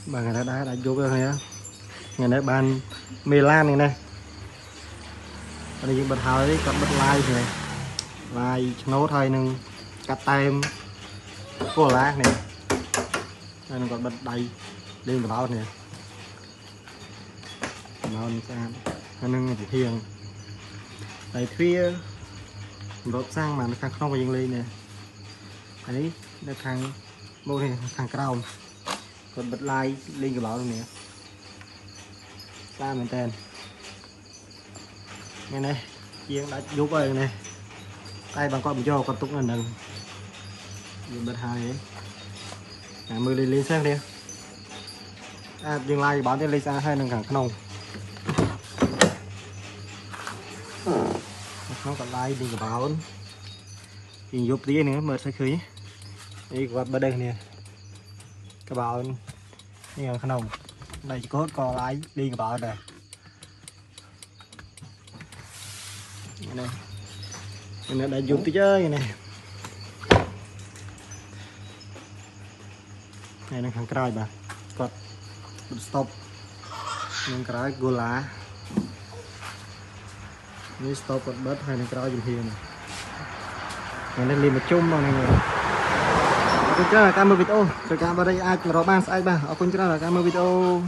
Bà người ta đã vô cái này á. Ngày nay bàn mì lan này này. Ở đây những bật hào đấy, còn bật like này. Like nốt thôi nâng cắt tem cô lá này. Nên còn bật đầy lên vào này. Non sang nâng chỉ thiêng. Đây phía rốt sang mà nó khang không có dân ly nè. Đấy, nó khang mô này khang cao. Còn bật like lên cái báo nè. Xa mình tên. Nghe này, chiên đã giúp rồi nè. Tay bằng con cho con túc lần đừng. Dùng bật hai ấy. Mưa lên sang đi. Dừng lại báo cho lên sang hai nâng khẳng nông. Nó còn like đi cái báo. Thì giúp tí nữa mệt sẽ khứ. Đi qua bên đây nè. Cái báo như là khăn nông. Đây chỉ có like đi cái báo này. Này. Này đã dùng tí chơi này. Này nó khăn cài bà. Cột stop. Nên cái gô lá. Ní stop cột bớt hay nó cài dùm hiền này. Này nó liền một chung mà này. Aku kira kamera video. Sekarang pada ai mà rõ ban sai bà. Aku kira là kamera video.